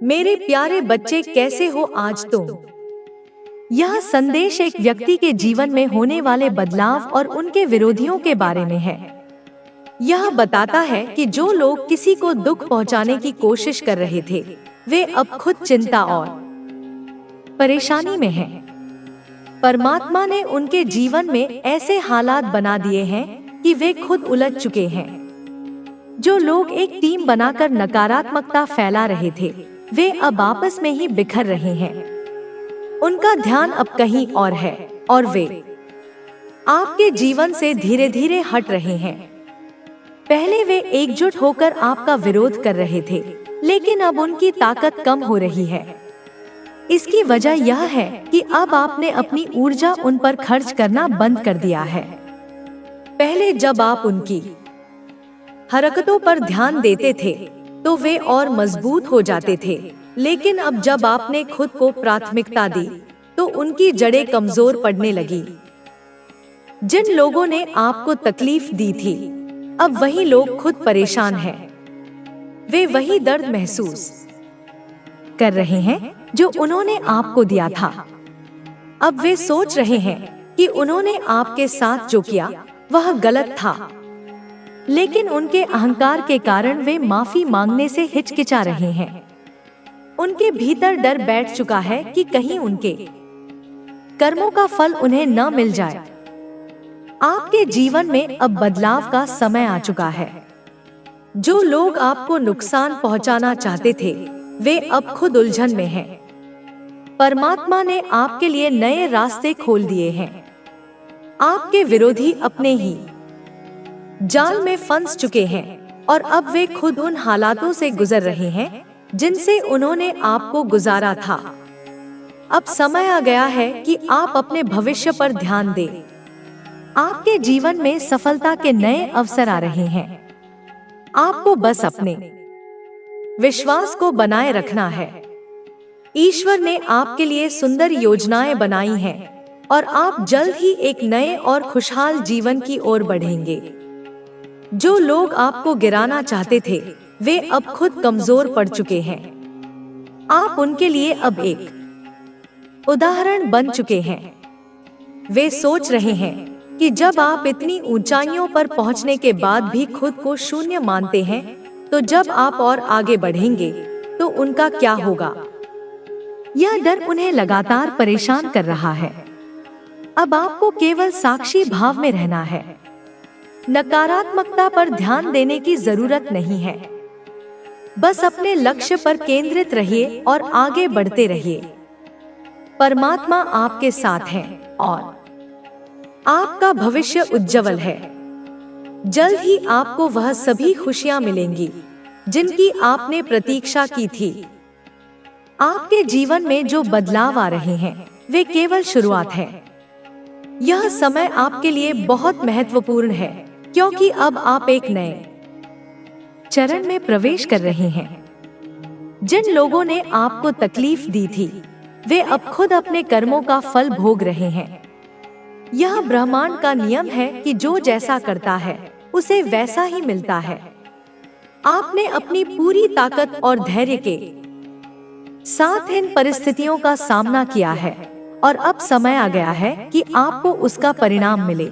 मेरे प्यारे बच्चे, कैसे हो आज तुम? यह संदेश एक व्यक्ति के जीवन में होने वाले बदलाव और उनके विरोधियों के बारे में है। यह बताता है कि जो लोग किसी को दुख पहुंचाने की कोशिश कर रहे थे, वे अब खुद चिंता और परेशानी में हैं। परमात्मा ने उनके जीवन में ऐसे हालात बना दिए हैं कि वे खुद उलझ चुके हैं। जो लोग एक टीम बनाकर नकारात्मकता फैला रहे थे, वे अब आपस में ही बिखर रहे हैं। उनका ध्यान अब कहीं और है और वे आपके जीवन से धीरे धीरे हट रहे हैं। पहले वे एकजुट होकर आपका विरोध कर रहे थे, लेकिन अब उनकी ताकत कम हो रही है। इसकी वजह यह है कि अब आपने अपनी ऊर्जा उन पर खर्च करना बंद कर दिया है। पहले जब आप उनकी हरकतों पर ध्यान देते थे तो वे और मजबूत हो जाते थे, लेकिन अब जब आपने खुद को प्राथमिकता दी तो उनकी जड़ें कमजोर पड़ने लगी। जिन लोगों ने आपको तकलीफ दी थी, अब वही लोग खुद परेशान हैं। वे वही दर्द महसूस कर रहे हैं जो उन्होंने आपको दिया था। अब वे सोच रहे हैं कि उन्होंने आपके साथ जो किया वह गलत था, लेकिन उनके अहंकार के कारण वे माफी मांगने से हिचकिचा रहे हैं। उनके भीतर डर बैठ चुका है कि कहीं उनके कर्मों का फल उन्हें न मिल जाए। आपके जीवन में अब बदलाव का समय आ चुका है। जो लोग आपको नुकसान पहुंचाना चाहते थे, वे अब खुद उलझन में हैं। परमात्मा ने आपके लिए नए रास्ते खोल दिए हैं। आपके विरोधी अपने ही जाल में फंस चुके हैं और अब वे खुद उन हालातों से गुजर रहे हैं जिनसे उन्होंने आपको गुजारा था। अब समय आ गया है कि आप अपने भविष्य पर ध्यान दें। आपके जीवन में सफलता के नए अवसर आ रहे हैं। आपको बस अपने विश्वास को बनाए रखना है। ईश्वर ने आपके लिए सुंदर योजनाएं बनाई हैं और आप जल्द ही एक नए और खुशहाल जीवन की ओर बढ़ेंगे। जो लोग आपको गिराना चाहते थे, वे अब खुद कमजोर पड़ चुके हैं। आप उनके लिए अब एक उदाहरण बन चुके हैं। वे सोच रहे हैं कि जब आप इतनी ऊंचाइयों पर पहुंचने के बाद भी खुद को शून्य मानते हैं, तो जब आप और आगे बढ़ेंगे तो उनका क्या होगा। यह डर उन्हें लगातार परेशान कर रहा है। अब आपको केवल साक्षी भाव में रहना है। नकारात्मकता पर ध्यान देने की जरूरत नहीं है। बस अपने लक्ष्य पर केंद्रित रहिए और आगे बढ़ते रहिए। परमात्मा आपके साथ है और आपका भविष्य उज्जवल है। जल्द ही आपको वह सभी खुशियां मिलेंगी जिनकी आपने प्रतीक्षा की थी। आपके जीवन में जो बदलाव आ रहे हैं, वे केवल शुरुआत है। यह समय आपके लिए बहुत महत्वपूर्ण है, क्योंकि अब आप एक नए चरण में प्रवेश कर रहे हैं। जिन लोगों ने आपको तकलीफ दी थी, वे अब खुद अपने कर्मों का फल भोग रहे हैं। यह ब्रह्मांड का नियम है कि जो जैसा करता है, उसे वैसा ही मिलता है। आपने अपनी पूरी ताकत और धैर्य के साथ इन परिस्थितियों का सामना किया है और अब समय आ गया है कि आपको उसका परिणाम मिले।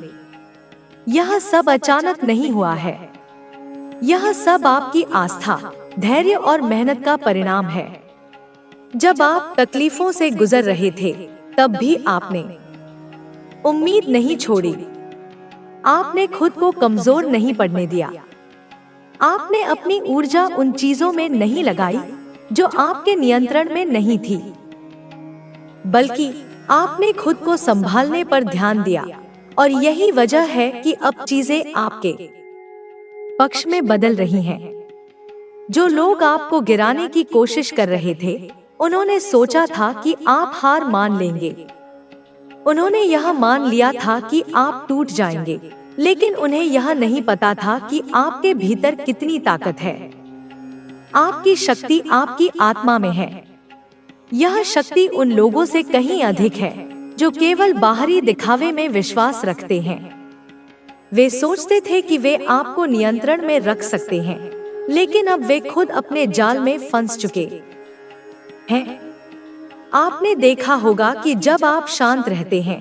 यह सब अचानक नहीं हुआ है। यह सब आपकी आस्था, धैर्य और मेहनत का परिणाम है। जब आप तकलीफों से गुजर रहे थे, तब भी आपने उम्मीद नहीं छोड़ी। आपने खुद को कमजोर नहीं पड़ने दिया। आपने अपनी ऊर्जा उन चीजों में नहीं लगाई जो आपके नियंत्रण में नहीं थी, बल्कि आपने खुद को संभालने पर ध्यान दिया। और यही वजह है कि अब चीजें आपके पक्ष में बदल रही हैं। जो लोग आपको गिराने की कोशिश कर रहे थे, उन्होंने सोचा था कि आप हार मान लेंगे। उन्होंने यह मान लिया था कि आप टूट जाएंगे, लेकिन उन्हें यह नहीं पता था कि आपके भीतर कितनी ताकत है। आपकी शक्ति आपकी आत्मा में है। यह शक्ति उन लोगों से कहीं अधिक है जो केवल बाहरी दिखावे में विश्वास रखते हैं। वे सोचते थे कि वे आपको नियंत्रण में रख सकते हैं, लेकिन अब वे खुद अपने जाल में फंस चुके हैं। आपने देखा होगा कि जब आप शांत रहते हैं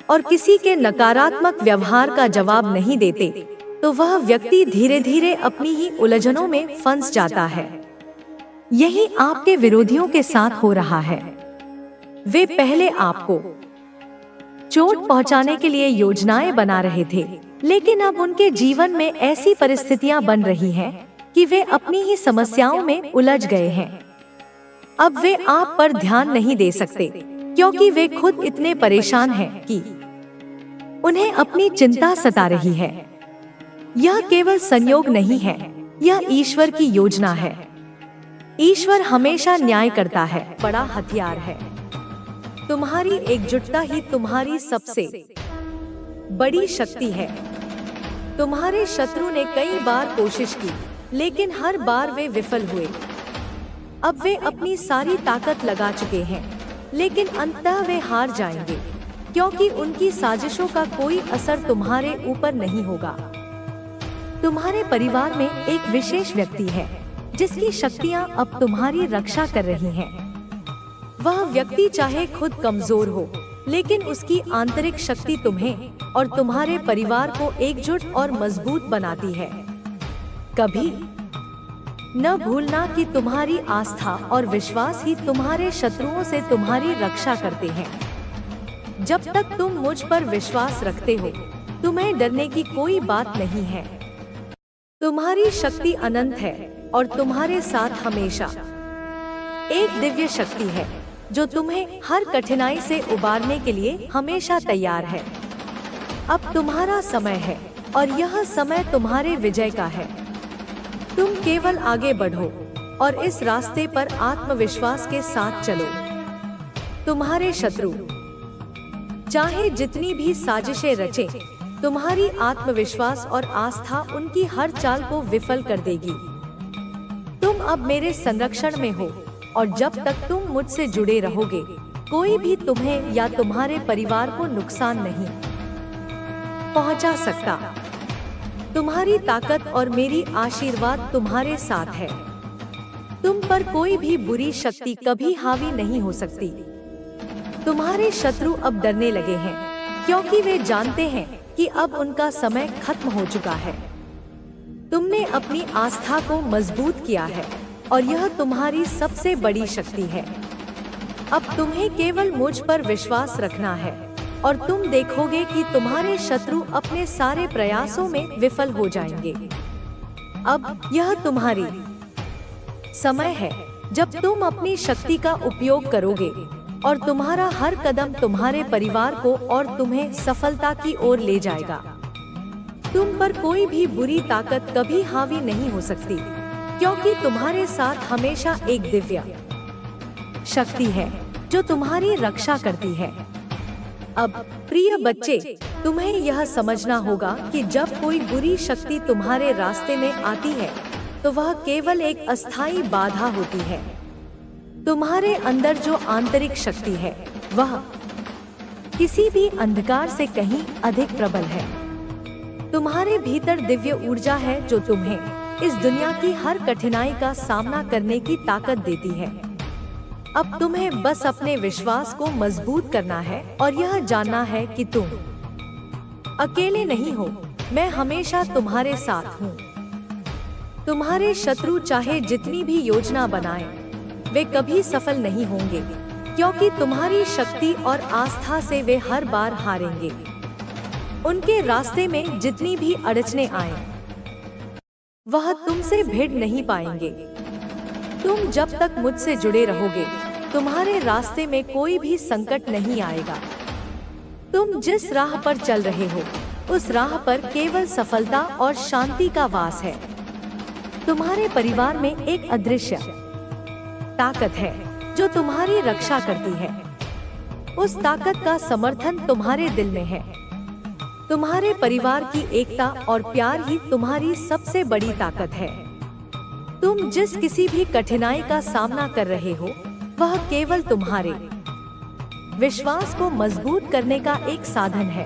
और किसी के नकारात्मक व्यवहार का जवाब नहीं देते, तो वह व्यक्ति धीरे धीरे अपनी ही उलझनों में फंस जाता है। यही आपके विरोधियों के साथ हो रहा है। वे पहले आपको चोट पहुंचाने के लिए योजनाएं बना रहे थे, लेकिन अब उनके जीवन में ऐसी परिस्थितियां बन रही हैं कि वे अपनी ही समस्याओं में उलझ गए हैं। अब वे आप पर ध्यान नहीं दे सकते, क्योंकि वे खुद इतने परेशान हैं कि उन्हें अपनी चिंता सता रही है। यह केवल संयोग नहीं है, यह ईश्वर की योजना है। ईश्वर हमेशा न्याय करता है। बड़ा हथियार है। तुम्हारी एकजुटता ही तुम्हारी सबसे बड़ी शक्ति है। तुम्हारे शत्रु ने कई बार कोशिश की, लेकिन हर बार वे विफल हुए। अब वे अपनी सारी ताकत लगा चुके हैं, लेकिन अंततः वे हार जाएंगे, क्योंकि उनकी साजिशों का कोई असर तुम्हारे ऊपर नहीं होगा। तुम्हारे परिवार में एक विशेष व्यक्ति है जिसकी शक्तियां अब तुम्हारी रक्षा कर रही हैं। वह व्यक्ति चाहे खुद कमजोर हो, लेकिन उसकी आंतरिक शक्ति तुम्हें और तुम्हारे परिवार को एकजुट और मजबूत बनाती है। कभी न भूलना कि तुम्हारी आस्था और विश्वास ही तुम्हारे शत्रुओं से तुम्हारी रक्षा करते हैं। जब तक तुम मुझ पर विश्वास रखते हो, तुम्हें डरने की कोई बात नहीं है। तुम्हारी शक्ति अनंत है और तुम्हारे साथ हमेशा एक दिव्य शक्ति है जो तुम्हें हर कठिनाई से उबारने के लिए हमेशा तैयार है। अब तुम्हारा समय है और यह समय तुम्हारे विजय का है। तुम केवल आगे बढ़ो और इस रास्ते पर आत्मविश्वास के साथ चलो। तुम्हारे शत्रु चाहे जितनी भी साजिशें रचें, तुम्हारी आत्मविश्वास और आस्था उनकी हर चाल को विफल कर देगी। तुम अब मेरे संरक्षण में हो और जब तक तुम मुझसे जुड़े रहोगे, कोई भी तुम्हें या तुम्हारे परिवार को नुकसान नहीं पहुंचा सकता। तुम्हारी ताकत और मेरी आशीर्वाद तुम्हारे साथ है। तुम पर कोई भी बुरी शक्ति कभी हावी नहीं हो सकती। तुम्हारे शत्रु अब डरने लगे हैं, क्योंकि वे जानते हैं कि अब उनका समय खत्म हो चुका है। तुमने अपनी आस्था को मजबूत किया है और यह तुम्हारी सबसे बड़ी शक्ति है। अब तुम्हें केवल मुझ पर विश्वास रखना है और तुम देखोगे कि तुम्हारे शत्रु अपने सारे प्रयासों में विफल हो जाएंगे। अब यह तुम्हारी समय है जब तुम अपनी शक्ति का उपयोग करोगे और तुम्हारा हर कदम तुम्हारे परिवार को और तुम्हें सफलता की ओर ले जाएगा। तुम पर कोई भी बुरी ताकत कभी हावी नहीं हो सकती, क्योंकि तुम्हारे साथ हमेशा एक दिव्य शक्ति है जो तुम्हारी रक्षा करती है। अब प्रिय बच्चे, तुम्हें यह समझना होगा कि जब कोई बुरी शक्ति तुम्हारे रास्ते में आती है, तो वह केवल एक अस्थायी बाधा होती है। तुम्हारे अंदर जो आंतरिक शक्ति है, वह किसी भी अंधकार से कहीं अधिक प्रबल है। तुम्हारे भीतर दिव्य ऊर्जा है जो तुम्हें इस दुनिया की हर कठिनाई का सामना करने की ताकत देती है। अब तुम्हें बस अपने विश्वास को मजबूत करना है और यह जानना है कि तुम अकेले नहीं हो। मैं हमेशा तुम्हारे साथ हूँ। तुम्हारे शत्रु चाहे जितनी भी योजना बनाएं, वे कभी सफल नहीं होंगे, क्योंकि तुम्हारी शक्ति और आस्था से वे हर बार हारेंगे। उनके रास्ते में जितनी भी अड़चने आएं, वह तुमसे भिड़ नहीं पाएंगे। तुम जब तक मुझसे जुड़े रहोगे, तुम्हारे रास्ते में कोई भी संकट नहीं आएगा। तुम जिस राह पर चल रहे हो, उस राह पर केवल सफलता और शांति का वास है। तुम्हारे परिवार में एक अदृश्य ताकत है जो तुम्हारी रक्षा करती है। उस ताकत का समर्थन तुम्हारे दिल में है। तुम्हारे परिवार की एकता और प्यार ही तुम्हारी सबसे बड़ी ताकत है। तुम जिस किसी भी कठिनाई का सामना कर रहे हो, वह केवल तुम्हारे विश्वास को मजबूत करने का एक साधन है।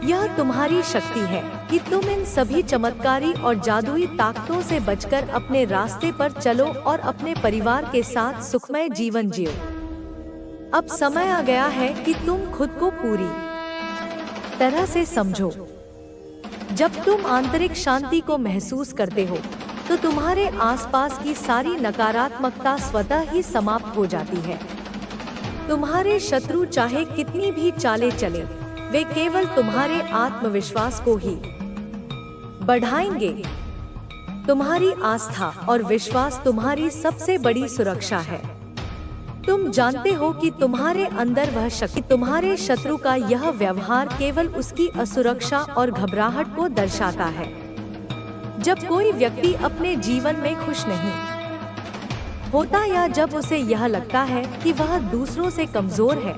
यह तुम्हारी शक्ति है कि तुम इन सभी चमत्कारी और जादुई ताकतों से बचकर अपने रास्ते पर चलो और अपने परिवार के साथ सुखमय जीवन जियो। अब समय आ गया है कि तुम खुद को पूरी तरह से समझो। जब तुम आंतरिक शांति को महसूस करते हो तो तुम्हारे आसपास की सारी नकारात्मकता स्वतः ही समाप्त हो जाती है। तुम्हारे शत्रु चाहे कितनी भी चालें चले, वे केवल तुम्हारे आत्मविश्वास को ही बढ़ाएंगे। तुम्हारी आस्था और विश्वास तुम्हारी सबसे बड़ी सुरक्षा है। तुम जानते हो कि तुम्हारे अंदर वह शक्ति, तुम्हारे शत्रु का यह व्यवहार केवल उसकी असुरक्षा और घबराहट को दर्शाता है। जब कोई व्यक्ति अपने जीवन में खुश नहीं होता या जब उसे यह लगता है कि वह दूसरों से कमजोर है,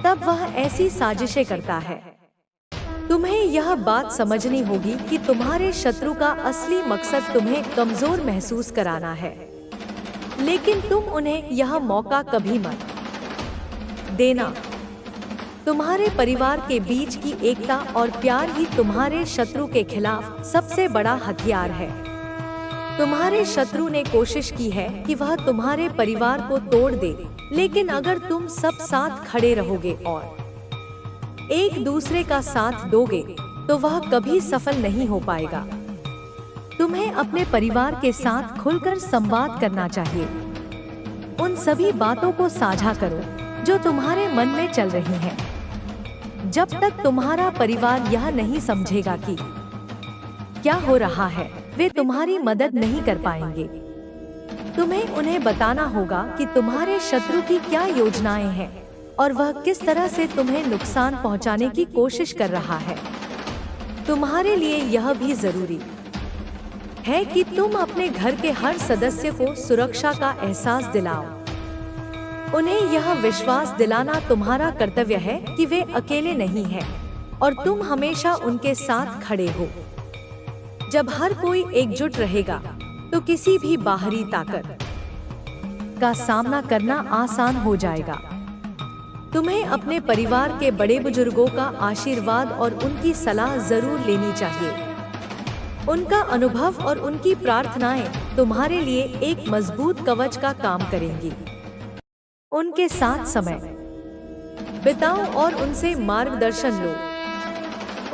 तब वह ऐसी साजिशें करता है। तुम्हें यह बात समझनी होगी कि तुम्हारे शत्रु का असली मकसद तुम्हें कमजोर महसूस कराना है, लेकिन तुम उन्हें यह मौका कभी मत देना। तुम्हारे परिवार के बीच की एकता और प्यार ही तुम्हारे शत्रु के खिलाफ सबसे बड़ा हथियार है। तुम्हारे शत्रु ने कोशिश की है कि वह तुम्हारे परिवार को तोड़ दे, लेकिन अगर तुम सब साथ खड़े रहोगे और एक दूसरे का साथ दोगे तो वह कभी सफल नहीं हो पाएगा। तुम्हें अपने परिवार के साथ खुलकर संवाद करना चाहिए। उन सभी बातों को साझा करो जो तुम्हारे मन में चल रही हैं। जब तक तुम्हारा परिवार यह नहीं समझेगा कि क्या हो रहा है, वे तुम्हारी मदद नहीं कर पाएंगे। तुम्हें उन्हें बताना होगा कि तुम्हारे शत्रु की क्या योजनाएं हैं और वह किस तरह से तुम्हें नुकसान पहुंचाने की कोशिश कर रहा है। तुम्हारे लिए यह भी जरूरी है कि तुम अपने घर के हर सदस्य को सुरक्षा का एहसास दिलाओ। उन्हें यह विश्वास दिलाना तुम्हारा कर्तव्य है कि वे अकेले नहीं हैं और तुम हमेशा उनके साथ खड़े हो। जब हर कोई एकजुट रहेगा तो किसी भी बाहरी ताकत का सामना करना आसान हो जाएगा। तुम्हें अपने परिवार के बड़े बुजुर्गों का आशीर्वाद और उनकी सलाह जरूर लेनी चाहिए। उनका अनुभव और उनकी प्रार्थनाएं तुम्हारे लिए एक मजबूत कवच का काम करेंगी। उनके साथ समय बिताओ और उनसे मार्गदर्शन लो।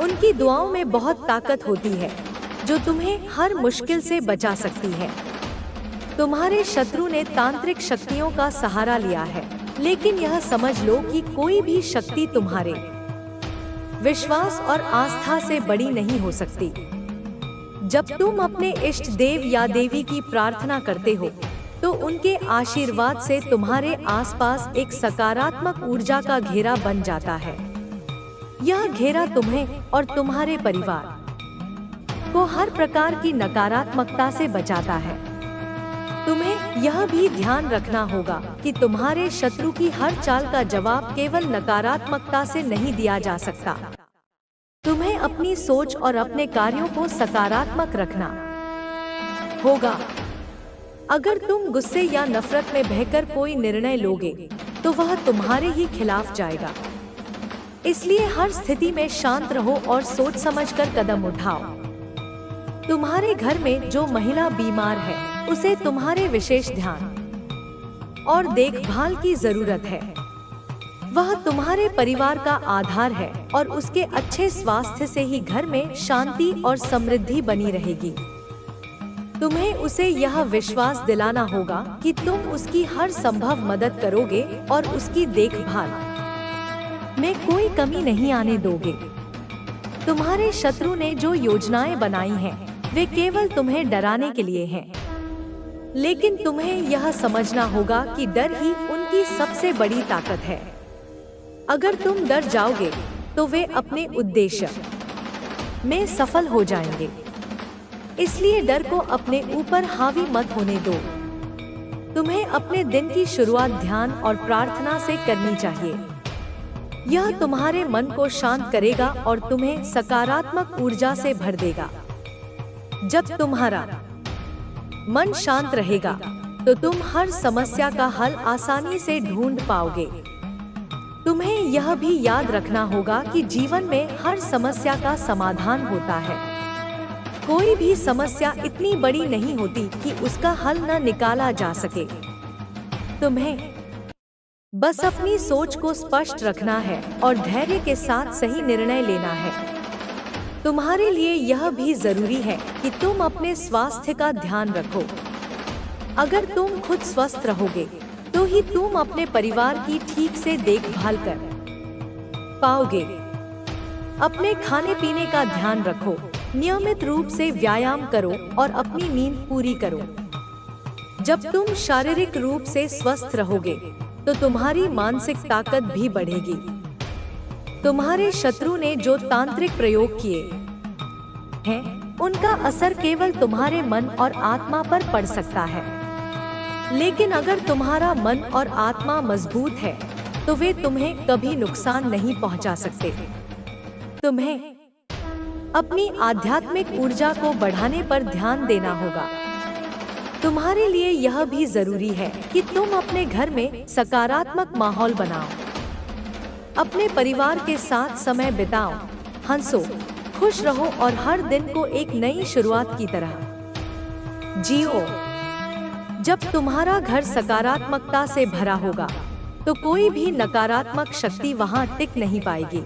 उनकी दुआओं में बहुत ताकत होती है जो तुम्हें हर मुश्किल से बचा सकती है। तुम्हारे शत्रु ने तांत्रिक शक्तियों का सहारा लिया है, लेकिन यह समझ लो कि कोई भी शक्ति तुम्हारे विश्वास और आस्था से बड़ी नहीं हो सकती। जब तुम अपने इष्ट देव या देवी की प्रार्थना करते हो तो उनके आशीर्वाद से तुम्हारे आसपास एक सकारात्मक ऊर्जा का घेरा बन जाता है। यह घेरा तुम्हें और तुम्हारे परिवार को हर प्रकार की नकारात्मकता से बचाता है। तुम्हें यह भी ध्यान रखना होगा कि तुम्हारे शत्रु की हर चाल का जवाब केवल नकारात्मकता से नहीं दिया जा सकता। तुम्हें अपनी सोच और अपने कार्यों को सकारात्मक रखना होगा। अगर तुम गुस्से या नफरत में बहकर कोई निर्णय लोगे तो वह तुम्हारे ही खिलाफ जाएगा। इसलिए हर स्थिति में शांत रहो और सोच समझकर कदम उठाओ। तुम्हारे घर में जो महिला बीमार है उसे तुम्हारे विशेष ध्यान और देखभाल की जरूरत है। वह तुम्हारे परिवार का आधार है और उसके अच्छे स्वास्थ्य से ही घर में शांति और समृद्धि बनी रहेगी। तुम्हें उसे यह विश्वास दिलाना होगा कि तुम उसकी हर संभव मदद करोगे और उसकी देखभाल में कोई कमी नहीं आने दोगे। तुम्हारे शत्रु ने जो योजनाएं बनाई हैं, वे केवल तुम्हें डराने के लिए हैं, लेकिन तुम्हें यह समझना होगा कि डर ही उनकी सबसे बड़ी ताकत है। अगर तुम डर जाओगे तो वे अपने उद्देश्य में सफल हो जाएंगे। इसलिए डर को अपने ऊपर हावी मत होने दो। तुम्हें अपने दिन की शुरुआत ध्यान और प्रार्थना से करनी चाहिए। यह तुम्हारे मन को शांत करेगा और तुम्हें सकारात्मक ऊर्जा से भर देगा। जब तुम्हारा मन शांत रहेगा तो तुम हर समस्या का हल आसानी से ढूंढ पाओगे। तुम्हें यह भी याद रखना होगा कि जीवन में हर समस्या का समाधान होता है। कोई भी समस्या इतनी बड़ी नहीं होती कि उसका हल न निकाला जा सके। तुम्हें बस अपनी सोच को स्पष्ट रखना है और धैर्य के साथ सही निर्णय लेना है। तुम्हारे लिए यह भी जरूरी है कि तुम अपने स्वास्थ्य का ध्यान रखो। अगर तुम खुद स्वस्थ रहोगे तो ही तुम अपने परिवार की ठीक से देखभाल कर पाओगे। अपने खाने पीने का ध्यान रखो, नियमित रूप से व्यायाम करो और अपनी नींद पूरी करो। जब तुम शारीरिक रूप से स्वस्थ रहोगे तो तुम्हारी मानसिक ताकत भी बढ़ेगी। तुम्हारे शत्रु ने जो तांत्रिक प्रयोग किए हैं, उनका असर केवल तुम्हारे मन और आत्मा पर पड़ सकता है। लेकिन अगर तुम्हारा मन और आत्मा मजबूत है तो वे तुम्हें कभी नुकसान नहीं पहुंचा सकते। तुम्हें अपनी आध्यात्मिक ऊर्जा को बढ़ाने पर ध्यान देना होगा। तुम्हारे लिए यह भी जरूरी है कि तुम अपने घर में सकारात्मक माहौल बनाओ। अपने परिवार के साथ समय बिताओ, हंसो, खुश रहो और हर दिन को एक नई शुरुआत की तरह जियो। जब तुम्हारा घर सकारात्मकता से भरा होगा तो कोई भी नकारात्मक शक्ति वहां टिक नहीं पाएगी।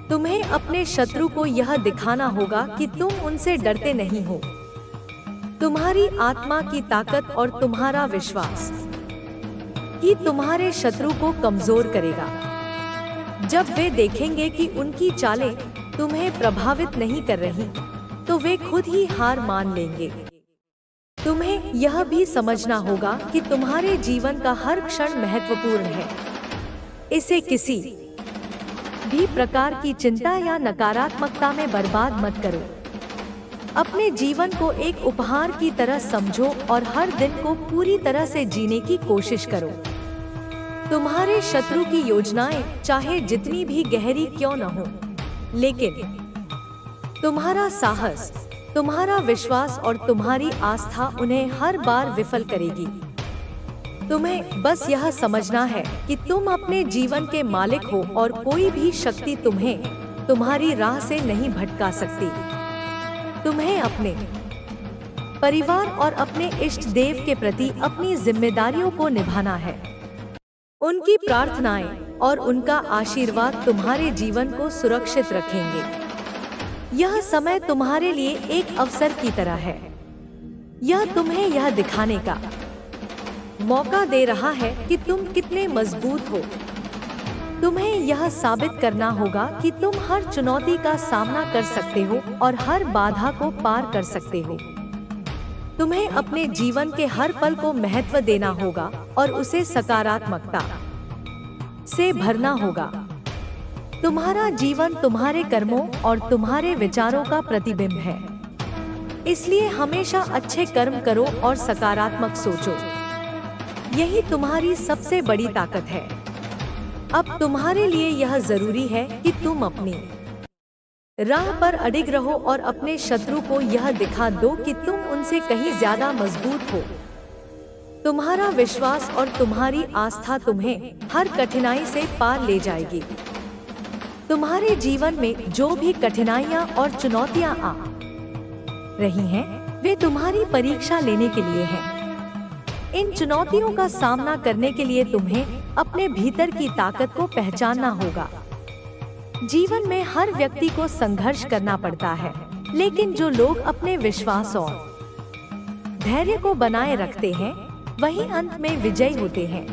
तुम्हें अपने शत्रु को यह दिखाना होगा कि तुम उनसे डरते नहीं हो। तुम्हारी आत्मा की ताकत और तुम्हारा विश्वास ही तुम्हारे शत्रु को कमजोर करेगा। जब वे देखेंगे कि उनकी चालें तुम्हें प्रभावित नहीं कर रही, तो वे खुद ही हार मान लेंगे। तुम्हें यह भी समझना होगा कि तुम्हारे जीवन का हर क्षण महत्वपूर्ण है। इसे किसी भी प्रकार की चिंता या नकारात्मकता में बर्बाद मत करो। अपने जीवन को एक उपहार की तरह समझो और हर दिन को पूरी तरह से जीने की कोशिश करो। तुम्हारे शत्रु की योजनाएं चाहे जितनी भी गहरी क्यों न हो, लेकिन तुम्हारा साहस, तुम्हारा विश्वास और तुम्हारी आस्था उन्हें हर बार विफल करेगी। तुम्हें बस यह समझना है कि तुम अपने जीवन के मालिक हो और कोई भी शक्ति तुम्हें तुम्हारी राह से नहीं भटका सकती। तुम्हें अपने परिवार और अपने इष्ट देव के प्रति अपनी जिम्मेदारियों को निभाना है। उनकी प्रार्थनाएं और उनका आशीर्वाद तुम्हारे जीवन को सुरक्षित रखेंगे। यह समय तुम्हारे लिए एक अवसर की तरह है। यह तुम्हें यह दिखाने का मौका दे रहा है कि तुम कितने मजबूत हो। तुम्हें यह साबित करना होगा कि तुम हर चुनौती का सामना कर सकते हो और हर बाधा को पार कर सकते हो। तुम्हें अपने जीवन के हर पल को महत्व देना होगा और उसे सकारात्मकता से भरना होगा। तुम्हारा जीवन तुम्हारे कर्मों और तुम्हारे विचारों का प्रतिबिंब है। इसलिए हमेशा अच्छे कर्म करो और सकारात्मक सोचो। यही तुम्हारी सबसे बड़ी ताकत है। अब तुम्हारे लिए यह जरूरी है कि तुम अपनी राह पर अडिग रहो और अपने शत्रु को यह दिखा दो कि तुम उनसे कहीं ज्यादा मजबूत हो। तुम्हारा विश्वास और तुम्हारी आस्था तुम्हें हर कठिनाई से पार ले जाएगी। तुम्हारे जीवन में जो भी कठिनाइयां और चुनौतियां आ रही हैं, वे तुम्हारी परीक्षा लेने के लिए हैं। इन चुनौतियों का सामना करने के लिए तुम्हें अपने भीतर की ताकत को पहचानना होगा। जीवन में हर व्यक्ति को संघर्ष करना पड़ता है, लेकिन जो लोग अपने विश्वास और धैर्य को बनाए रखते हैं, वही अंत में विजयी होते हैं।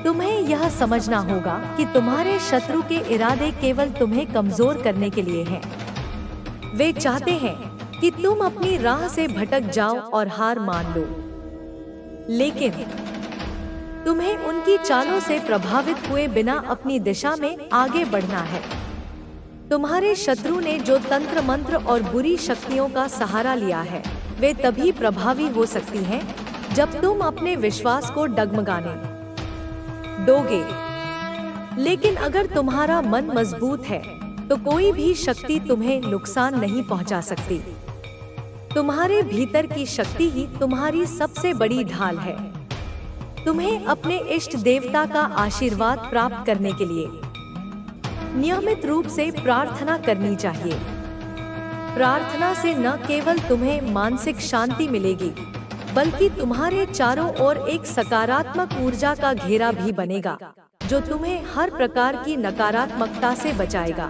तुम्हें यह समझना होगा कि तुम्हारे शत्रु के इरादे केवल तुम्हें कमजोर करने के लिए हैं। वे चाहते हैं कि तुम अपनी राह से भटक जाओ और हार मान लो, लेकिन तुम्हें उनकी चालों से प्रभावित हुए बिना अपनी दिशा में आगे बढ़ना है। तुम्हारे शत्रु ने जो तंत्र मंत्र और बुरी शक्तियों का सहारा लिया है, वे तभी प्रभावी हो सकती हैं जब तुम अपने विश्वास को डगमगाने दोगे। लेकिन अगर तुम्हारा मन मजबूत है तो कोई भी शक्ति तुम्हें नुकसान नहीं पहुंचा सकती। तुम्हारे भीतर की शक्ति ही तुम्हारी सबसे बड़ी ढाल है। तुम्हें अपने इष्ट देवता का आशीर्वाद प्राप्त करने के लिए नियमित रूप से प्रार्थना करनी चाहिए। प्रार्थना से न केवल तुम्हें मानसिक शांति मिलेगी, बल्कि तुम्हारे चारों ओर एक सकारात्मक ऊर्जा का घेरा भी बनेगा, जो तुम्हें हर प्रकार की नकारात्मकता से बचाएगा।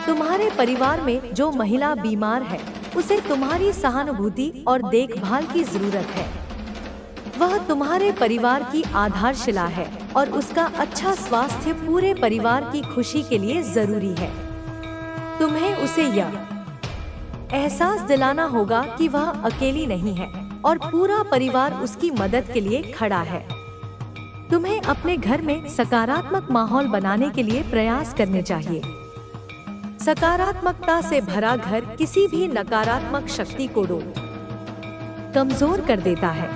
तुम्हारे परिवार में जो महिला बीमार है, उसे तुम्हारी सहानुभूति और देखभाल की जरूरत है। वह तुम्हारे परिवार की आधारशिला है और उसका अच्छा स्वास्थ्य पूरे परिवार की खुशी के लिए जरूरी है। तुम्हें उसे यह एहसास दिलाना होगा कि वह अकेली नहीं है और पूरा परिवार उसकी मदद के लिए खड़ा है। तुम्हें अपने घर में सकारात्मक माहौल बनाने के लिए प्रयास करने चाहिए। सकारात्मकता से भरा घर किसी भी नकारात्मक शक्ति को कमजोर कर देता है।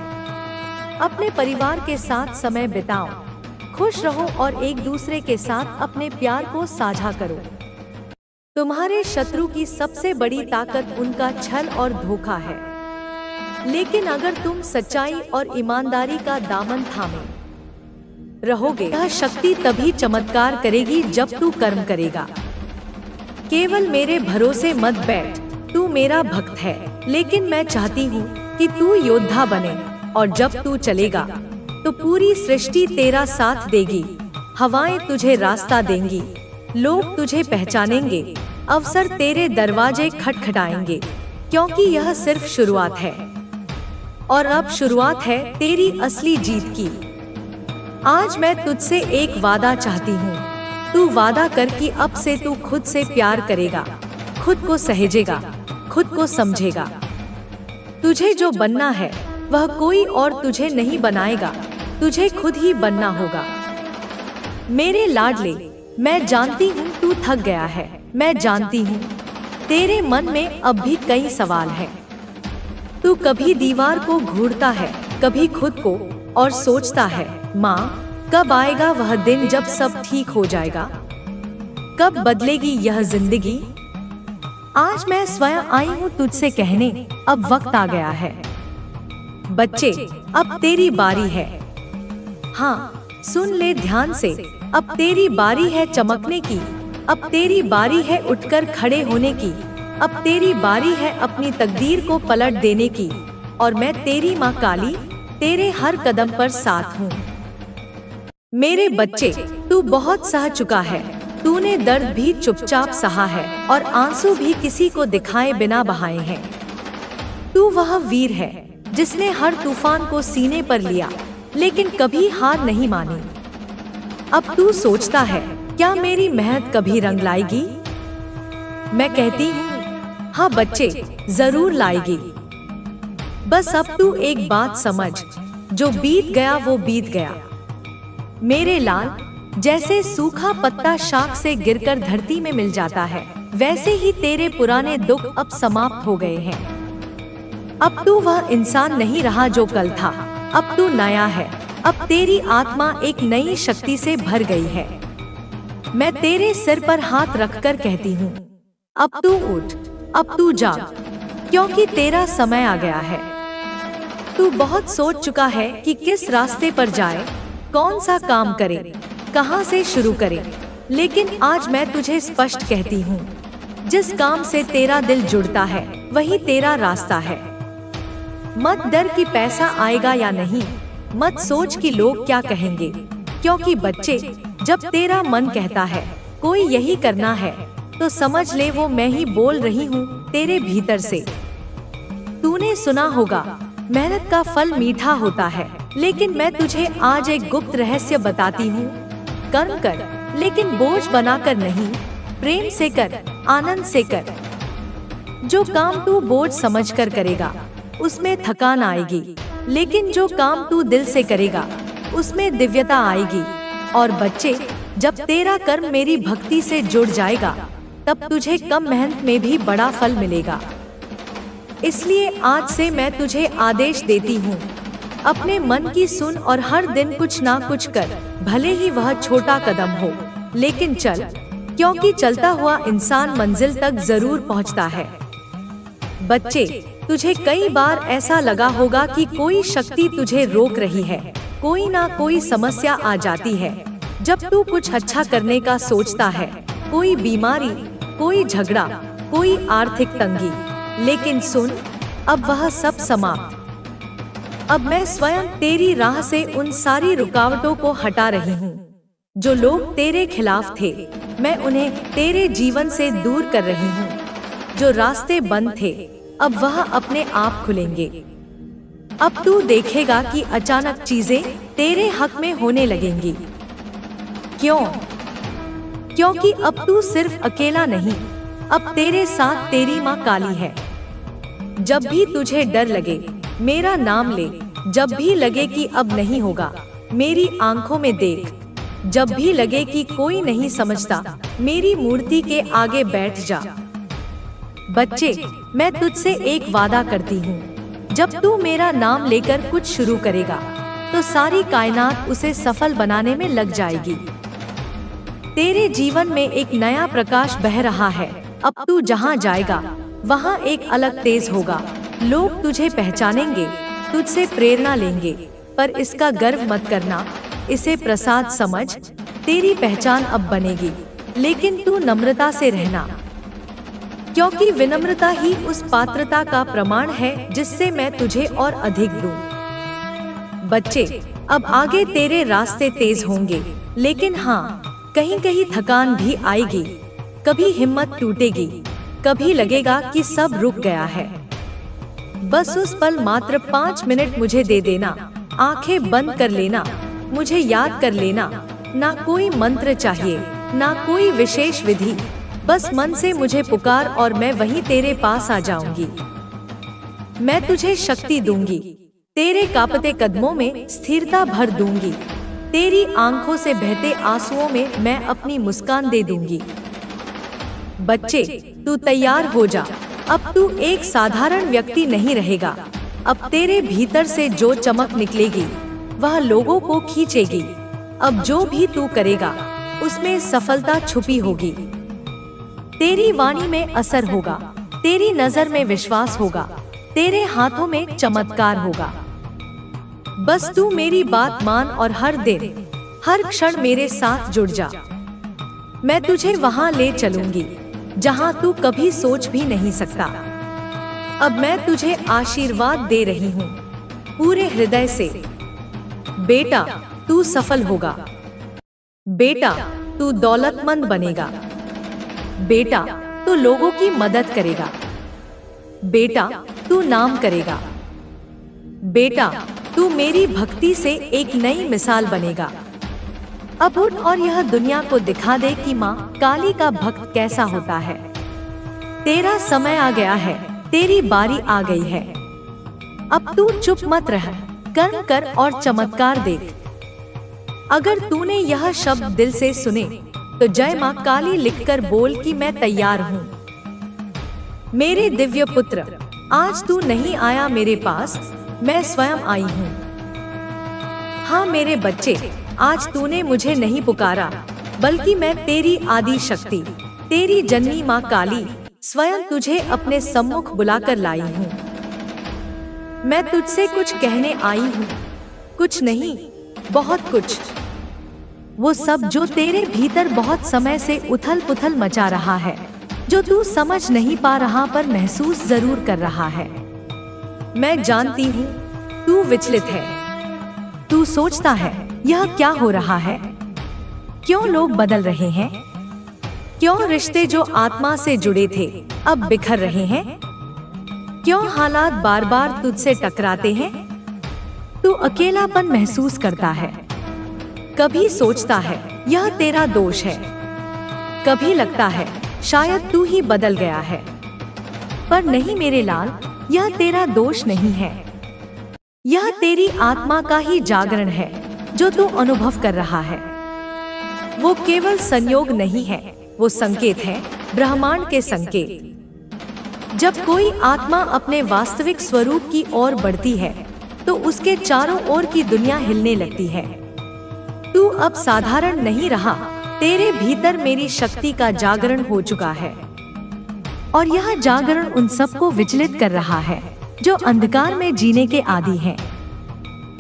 अपने परिवार के साथ समय बिताओ, खुश रहो और एक दूसरे के साथ अपने प्यार को साझा करो। तुम्हारे शत्रु की सबसे बड़ी ताकत उनका छल और धोखा है, लेकिन अगर तुम सच्चाई और ईमानदारी का दामन थामे रहोगे, यह शक्ति तभी चमत्कार करेगी जब तू कर्म करेगा। केवल मेरे भरोसे मत बैठ, तू मेरा भक्त है, लेकिन मैं चाहती हूँ कि तू योद्धा बने, और जब तू चलेगा तो पूरी सृष्टि तेरा साथ देगी। हवाएं तुझे रास्ता देंगी, लोग तुझे पहचानेंगे, अवसर तेरे दरवाजे खटखटाएंगे, क्योंकि यह सिर्फ शुरुआत है और अब शुरुआत है तेरी असली जीत की। आज मैं तुझसे एक वादा चाहती हूँ। तू वादा कर कि अब से तू खुद से प्यार करेगा, खुद को सहेजेगा, खुद को समझेगा। तुझे जो बनना है वह कोई और तुझे नहीं बनाएगा, तुझे खुद ही बनना होगा। मेरे लाडले, मैं जानती हूँ तू थक गया है। मैं जानती हूँ तेरे मन में अब भी कई सवाल हैं। तू कभी दीवार को घूरता है, कभी खुद को, और सोचता है, माँ कब आएगा वह दिन जब सब ठीक हो जाएगा? कब बदलेगी यह जिंदगी? आज मैं स्वयं आई हूँ तुझसे कहने, अब वक्त आ गया है। बच्चे, अब तेरी बारी है। हाँ, सुन ले ध्यान से, अब तेरी बारी है चमकने की, अब तेरी बारी है उठकर खड़े होने की, अब तेरी बारी है अपनी तकदीर को पलट देने की, और मैं तेरी माँ काली तेरे हर कदम पर साथ हूँ। मेरे बच्चे, तू बहुत सह चुका है। तूने दर्द भी चुपचाप सहा है और आंसू भी किसी को दिखाए बिना बहाए हैं। तू वह वीर है जिसने हर तूफान को सीने पर लिया, लेकिन कभी हार नहीं मानी। अब तू सोचता है, क्या मेरी मेहनत कभी रंग लाएगी? मैं कहती हूँ, हाँ बच्चे, जरूर लाएगी। बस अब तू एक बात समझ, जो बीत गया वो बीत गया। मेरे लाल, जैसे सूखा पत्ता शाख से गिरकर धरती में मिल जाता है, वैसे ही तेरे पुराने दुख अब समाप्त हो गए हैं। अब तू वह इंसान नहीं रहा जो कल था, अब तू नया है। अब तेरी आत्मा एक नई शक्ति से भर गई है। मैं तेरे सिर पर हाथ रखकर कहती हूँ, अब तू उठ, अब तू जाग, क्योंकि तेरा समय आ गया है। तू बहुत सोच चुका है कि किस रास्ते पर जाए, कौन सा काम करे, कहां से शुरू करे, लेकिन आज मैं तुझे स्पष्ट कहती हूँ, जिस काम से तेरा दिल जुड़ता है वही तेरा रास्ता है। मत डर कि पैसा आएगा या नहीं, मत सोच कि लोग क्या कहेंगे, क्योंकि बच्चे, जब तेरा मन कहता है कोई यही करना है, तो समझ ले वो मैं ही बोल रही हूँ तेरे भीतर से। तूने सुना होगा, मेहनत का फल मीठा होता है, लेकिन मैं तुझे आज एक गुप्त रहस्य बताती हूँ। कर्म कर, लेकिन बोझ बनाकर नहीं, प्रेम से कर, आनंद से कर। जो काम तू बोझ समझकर करेगा उसमें थकान आएगी, लेकिन जो काम तू दिल से करेगा उसमें दिव्यता आएगी। और बच्चे, जब तेरा कर्म मेरी भक्ति से जुड़ जाएगा, तब तुझे कम मेहनत में भी बड़ा फल मिलेगा। इसलिए आज से मैं तुझे आदेश देती हूँ, अपने मन की सुन और हर दिन कुछ ना कुछ कर, भले ही वह छोटा कदम हो, लेकिन चल, क्योंकि चलता हुआ इंसान मंजिल तक जरूर पहुँचता है। बच्चे, तुझे कई बार ऐसा लगा होगा कि कोई शक्ति तुझे रोक रही है, कोई ना कोई समस्या आ जाती है जब तू कुछ अच्छा करने का सोचता है। कोई बीमारी, कोई झगड़ा, कोई आर्थिक तंगी। लेकिन सुन, अब वह सब समाप्त। अब मैं स्वयं तेरी राह से उन सारी रुकावटों को हटा रही हूँ। जो लोग तेरे खिलाफ थे, मैं उन्हें तेरे जीवन से दूर कर रही हूँ। जो रास्ते बंद थे, अब वह अपने आप खुलेंगे। अब तू देखेगा कि अचानक चीजें तेरे हक में होने लगेंगी। क्यों? क्योंकि अब तू सिर्फ अकेला नहीं, अब तेरे साथ तेरी माँ काली है। जब भी तुझे डर लगे, मेरा नाम ले। जब भी लगे कि अब नहीं होगा, मेरी आंखों में देख। जब भी लगे कि कोई नहीं समझता, मेरी मूर्ति के आगे बैठ जा। बच्चे, मैं तुझसे एक वादा करती हूँ, जब तू मेरा नाम लेकर कुछ शुरू करेगा, तो सारी कायनात उसे सफल बनाने में लग जाएगी। तेरे जीवन में एक नया प्रकाश बह रहा है। अब तू जहाँ जाएगा, वहाँ एक अलग तेज होगा। लोग तुझे पहचानेंगे, तुझसे प्रेरणा लेंगे, पर इसका गर्व मत करना, इसे प्रसाद समझ। तेरी पहचान अब बनेगी, लेकिन तू नम्रता से रहना, क्योंकि विनम्रता ही उस पात्रता का प्रमाण है जिससे मैं तुझे और अधिक दूं। बच्चे, अब आगे तेरे रास्ते तेज होंगे, लेकिन हाँ, कहीं कहीं थकान भी आएगी। कभी हिम्मत टूटेगी, कभी लगेगा कि सब रुक गया है। बस उस पल मात्र 5 मिनट मुझे दे देना। आंखें बंद कर लेना, मुझे याद कर लेना। ना कोई मंत्र चाहिए, ना कोई विशेष विधि, बस मन से मुझे पुकार और मैं वहीं तेरे पास आ जाऊंगी। मैं तुझे शक्ति दूंगी, तेरे कांपते कदमों में स्थिरता भर दूंगी। तेरी आंखों से बहते आंसुओं में मैं अपनी मुस्कान दे दूंगी। बच्चे, तू तैयार हो जा। अब तू एक साधारण व्यक्ति नहीं रहेगा। अब तेरे भीतर से जो चमक निकलेगी, वह लोगों को खींचेगी। अब जो भी तू करेगा, उसमें सफलता छुपी होगी। तेरी वाणी में असर होगा, तेरी नजर में विश्वास होगा, तेरे हाथों में चमत्कार होगा। बस तू मेरी बात मान और हर दिन, हर क्षण मेरे साथ जुड़ जा। मैं तुझे वहां ले चलूंगी जहां तू कभी सोच भी नहीं सकता। अब मैं तुझे आशीर्वाद दे रही हूँ पूरे हृदय से। बेटा, तू सफल होगा। बेटा, तू दौलतमंद बनेगा। बेटा, तू लोगों की मदद करेगा। बेटा, तू नाम करेगा। बेटा, तू मेरी भक्ति से एक नई मिसाल बनेगा। अब उठ और यह दुनिया को दिखा दे कि माँ काली का भक्त कैसा होता है। तेरा समय आ गया है, तेरी बारी आ गई है। अब तू चुप मत रह, कर्म कर और चमत्कार देख। अगर तूने यह शब्द दिल से सुने, तो जय माँ काली लिखकर बोल कि मैं तैयार हूँ। मेरे दिव्य पुत्र, आज तू नहीं आया मेरे पास, मैं स्वयं आई हूँ। हाँ मेरे बच्चे, आज तूने मुझे नहीं पुकारा, बल्कि मैं तेरी आदि शक्ति, तेरी जननी माँ काली स्वयं तुझे अपने सम्मुख बुलाकर लाई हूँ। मैं तुझसे कुछ कहने आई हूँ, कुछ नहीं, बहुत कुछ। वो सब जो तेरे भीतर बहुत समय से उथल पुथल मचा रहा है, जो तू समझ नहीं पा रहा पर महसूस जरूर कर रहा है। मैं जानती हूँ तू विचलित है। तू सोचता है यह क्या हो रहा है, क्यों लोग बदल रहे हैं, क्यों रिश्ते जो आत्मा से जुड़े थे अब बिखर रहे हैं, क्यों हालात बार बार तुझसे टकराते हैं। तू अकेलापन महसूस करता है। कभी सोचता है यह तेरा दोष है, कभी लगता है शायद तू ही बदल गया है। पर नहीं मेरे लाल, यह तेरा दोष नहीं है। यह तेरी आत्मा का ही जागरण है जो तू अनुभव कर रहा है। वो केवल संयोग नहीं है, वो संकेत है, ब्रह्मांड के संकेत। जब कोई आत्मा अपने वास्तविक स्वरूप की ओर बढ़ती है, तो उसके चारों ओर की दुनिया हिलने लगती है। तू अब साधारण नहीं रहा, तेरे भीतर मेरी शक्ति का जागरण हो चुका है। और यह जागरण उन सबको विचलित कर रहा है जो अंधकार में जीने के आदी हैं।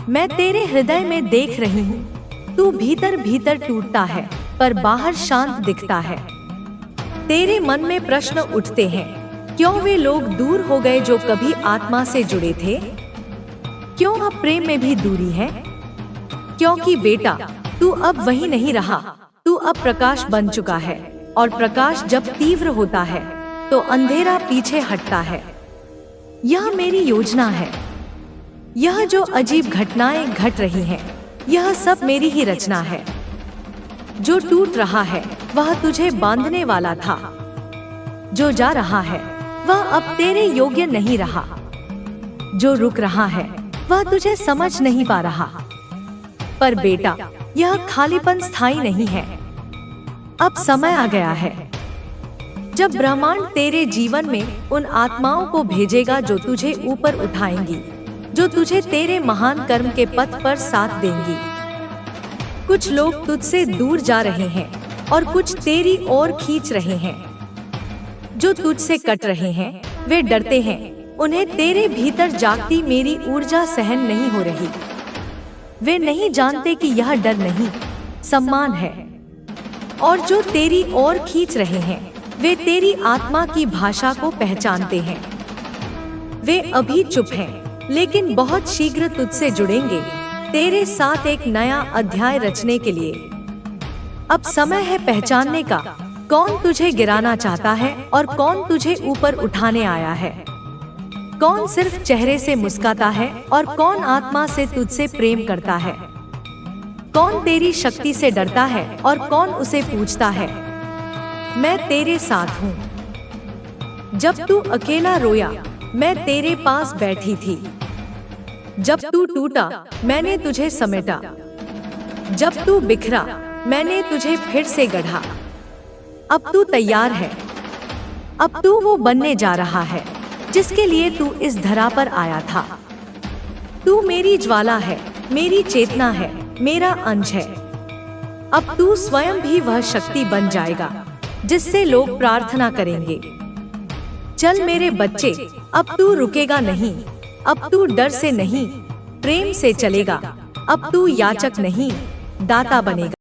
मैं तेरे हृदय में देख रही हूँ, तू भीतर भीतर टूटता है पर बाहर शांत दिखता है। तेरे मन में प्रश्न उठते हैं, क्यों वे लोग दूर हो गए जो कभी आत्मा से जुड़े थे? क्यों अब प्रेम में भी दूरी है? क्योंकि बेटा, तू अब वही नहीं रहा, तू अब प्रकाश बन चुका है, और प्रकाश जब तीव्र होता है तो अंधेरा पीछे हटता है। यह मेरी योजना है। यह जो अजीब घटनाएं घट रही हैं, यह सब मेरी ही रचना है। जो टूट रहा है वह तुझे बांधने वाला था। जो जा रहा है वह अब तेरे योग्य नहीं रहा। जो रुक रहा है वह तुझे समझ नहीं पा रहा। पर बेटा, यह खालीपन स्थायी नहीं है। अब समय आ गया है जब ब्रह्मांड तेरे जीवन में उन आत्माओं को भेजेगा जो तुझे ऊपर उठाएंगी, जो तुझे तेरे महान कर्म के पथ पर साथ देंगी। कुछ लोग तुझसे दूर जा रहे हैं और कुछ तेरी ओर खींच रहे हैं। जो तुझसे कट रहे हैं वे डरते हैं, उन्हें तेरे भीतर जागती मेरी ऊर्जा सहन नहीं हो रही। वे नहीं जानते कि यह डर नहीं, सम्मान है। और जो तेरी ओर खींच रहे हैं वे तेरी आत्मा की भाषा को पहचानते हैं। वे अभी चुप हैं, लेकिन बहुत शीघ्र तुझसे जुड़ेंगे, तेरे साथ एक नया अध्याय रचने के लिए। अब समय है पहचानने का, कौन तुझे गिराना चाहता है और कौन तुझे ऊपर उठाने आया है। कौन सिर्फ चेहरे से मुस्कुराता है और कौन आत्मा से तुझसे प्रेम करता है। कौन तेरी शक्ति से डरता है और कौन उसे पूछता है। मैं तेरे साथ हूँ। जब तू अकेला रोया, मैं तेरे पास बैठी थी। जब तू टूटा, मैंने तुझे समेटा। जब तू बिखरा, मैंने तुझे फिर से गढ़ा। अब तू तैयार है। अब तू वो बनने जा रहा है जिसके लिए तू इस धरा पर आया था। तू मेरी ज्वाला है, मेरी चेतना है, मेरा अंश है। अब तू स्वयं भी वह शक्ति बन जाएगा जिससे लोग प्रार्थना करेंगे। चल मेरे बच्चे, अब तू रुकेगा नहीं। अब तू डर से नहीं, प्रेम से चलेगा। अब तू याचक नहीं, दाता बनेगा।